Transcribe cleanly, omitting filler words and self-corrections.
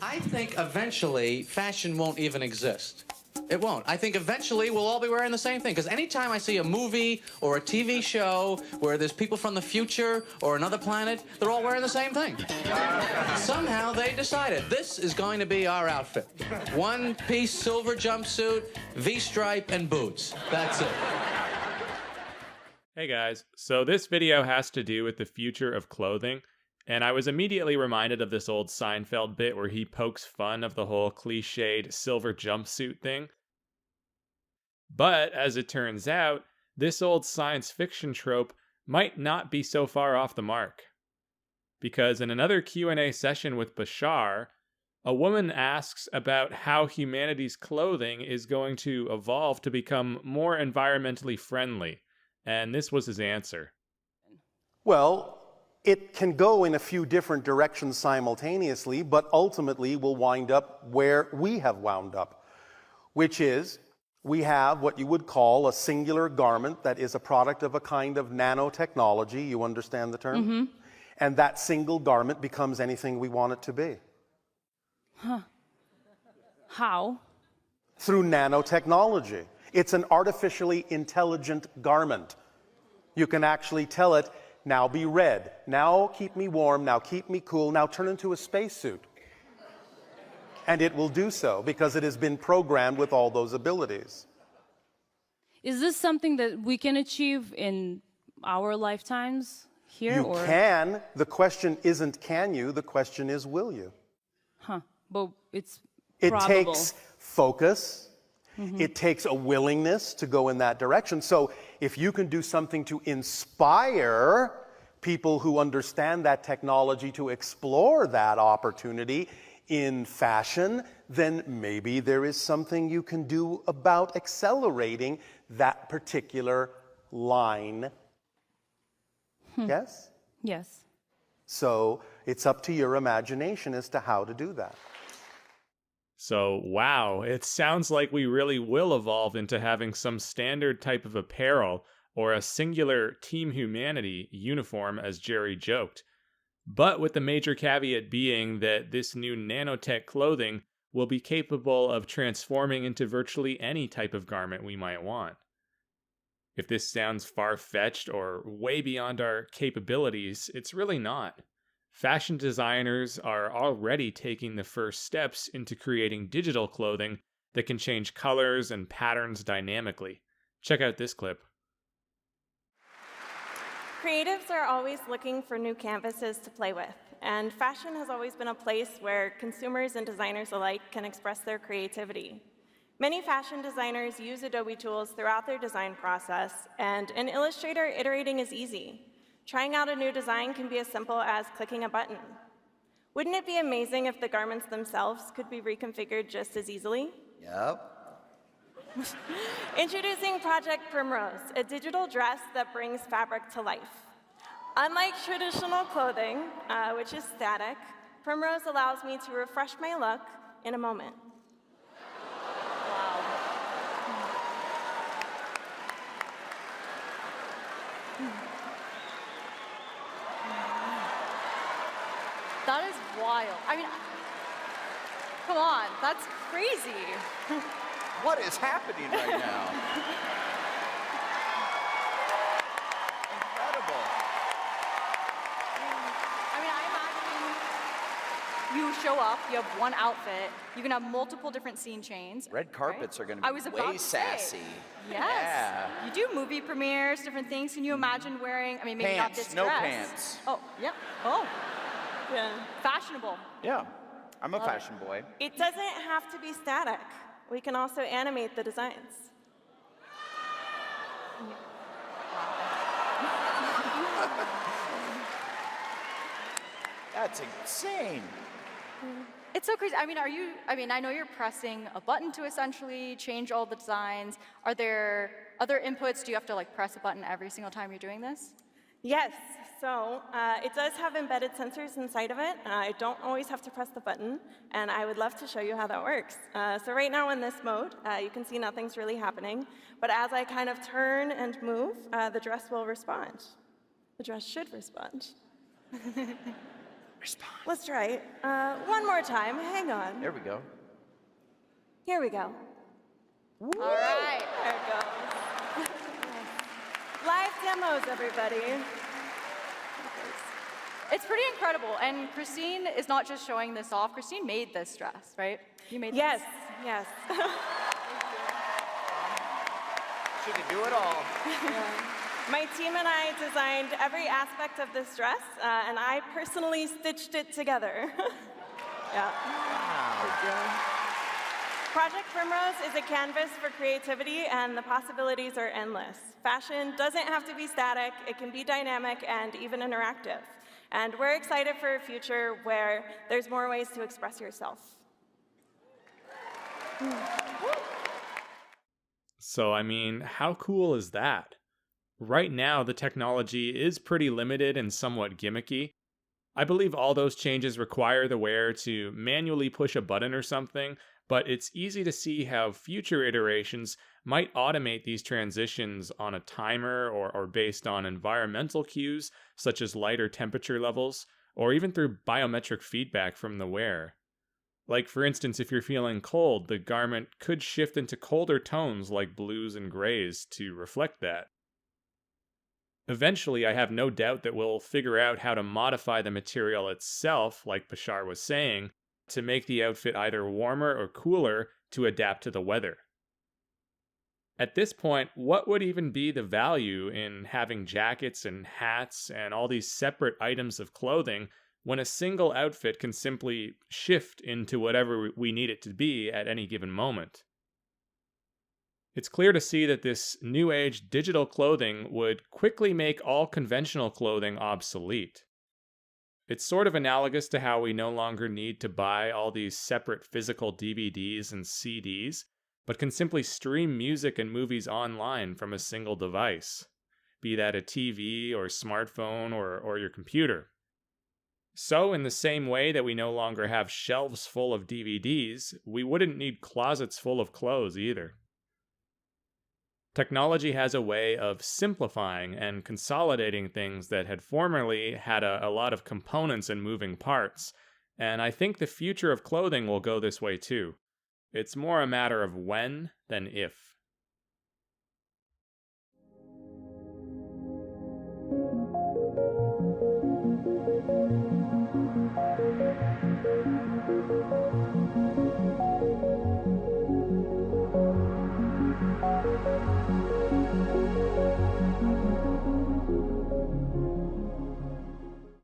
I think eventually fashion won't even exist. It won't. I think eventually we'll all be wearing the same thing. Because anytime I see a movie or a TV show where there's people from the future or another planet, they're all wearing the same thing. Somehow they decided this is going to be our outfit. One-piece silver jumpsuit, V-stripe, and boots. That's it. Hey guys, so this video has to do with the future of clothing. And I was immediately reminded of this old Seinfeld bit where he pokes fun of the whole cliched silver jumpsuit thing. But, as it turns out, this old science fiction trope might not be so far off the mark. Because in another Q&A session with Bashar, a woman asks about how humanity's clothing is going to evolve to become more environmentally friendly. And this was his answer. Well, it can go in a few different directions simultaneously, but ultimately we'll wind up where we have wound up, which is we have what you would call a singular garment that is a product of a kind of nanotechnology. You understand the term? Mm-hmm. And that single garment becomes anything we want it to be. Huh. How? Through nanotechnology. It's an artificially intelligent garment. You can actually tell it, now be red, now keep me warm, now keep me cool, now turn into a spacesuit. And it will do so because it has been programmed with all those abilities. Is this something that we can achieve in our lifetimes here? You can. The question isn't can you, the question is will you? Huh. But it's It probable. takes focus. Mm-hmm. It takes a willingness to go in that direction. So if you can do something to inspire people who understand that technology to explore that opportunity in fashion, then maybe there is something you can do about accelerating that particular line. Yes? Yes. So it's up to your imagination as to how to do that. So, wow, it sounds like we really will evolve into having some standard type of apparel or a singular Team Humanity uniform, as Jerry joked. But with the major caveat being that this new nanotech clothing will be capable of transforming into virtually any type of garment we might want. If this sounds far-fetched or way beyond our capabilities, it's really not. Fashion designers are already taking the first steps into creating digital clothing that can change colors and patterns dynamically. Check out this clip. Creatives are always looking for new canvases to play with, and fashion has always been a place where consumers and designers alike can express their creativity. Many fashion designers use Adobe tools throughout their design process, and in Illustrator, iterating is easy. Trying out a new design can be as simple as clicking a button. Wouldn't it be amazing if the garments themselves could be reconfigured just as easily? Yep. Introducing Project Primrose, a digital dress that brings fabric to life. Unlike traditional clothing, which is static, Primrose allows me to refresh my look in a moment. That is wild. I mean, come on, that's crazy. What is happening right now? Incredible. I mean, I imagine you show up, you have one outfit, you can have multiple different scene chains. Red carpets are going I to was be about way to say. sassy. Yes. Yeah. You do movie premieres, different things. Can you imagine wearing, I mean, maybe not Pants, this no dress. pants. Oh, yeah. Oh, Yeah. fashionable. Yeah, I'm a fashion boy. It doesn't have to be static. We can also animate the designs. That's insane. It's so crazy. I mean, I know you're pressing a button to essentially change all the designs. Are there other inputs? Do you have to like press a button every single time you're doing this? Yes, so it does have embedded sensors inside of it. I don't always have to press the button, and I would love to show you how that works. So right now in this mode, you can see nothing's really happening, but as I kind of turn and move, the dress will respond. The dress should respond. Let's try it. One more time. Hang on. There we go. Here we go. All right. There it goes. Live demos, everybody. It's pretty incredible. And Christine is not just showing this off. Christine made this dress, right? You made Yes, this? yes. She can do it all. My team and I designed every aspect of this dress, and I personally stitched it together. Yeah. Wow. Project Primrose is a canvas for creativity, and the possibilities are endless. Fashion doesn't have to be static. It can be dynamic and even interactive. And we're excited for a future where there's more ways to express yourself. So, I mean, how cool is that? Right now, the technology is pretty limited and somewhat gimmicky. I believe all those changes require the wearer to manually push a button or something, but it's easy to see how future iterations might automate these transitions on a timer or based on environmental cues, such as light or temperature levels, or even through biometric feedback from the wearer. Like, for instance, if you're feeling cold, the garment could shift into colder tones like blues and grays to reflect that. Eventually, I have no doubt that we'll figure out how to modify the material itself, like Bashar was saying, to make the outfit either warmer or cooler to adapt to the weather. At this point, what would even be the value in having jackets and hats and all these separate items of clothing when a single outfit can simply shift into whatever we need it to be at any given moment? It's clear to see that this new age digital clothing would quickly make all conventional clothing obsolete. It's sort of analogous to how we no longer need to buy all these separate physical DVDs and CDs, but can simply stream music and movies online from a single device, be that a TV or smartphone or your computer. So, in the same way that we no longer have shelves full of DVDs, we wouldn't need closets full of clothes either. Technology has a way of simplifying and consolidating things that had formerly had a lot of components and moving parts, and I think the future of clothing will go this way too. It's more a matter of when than if.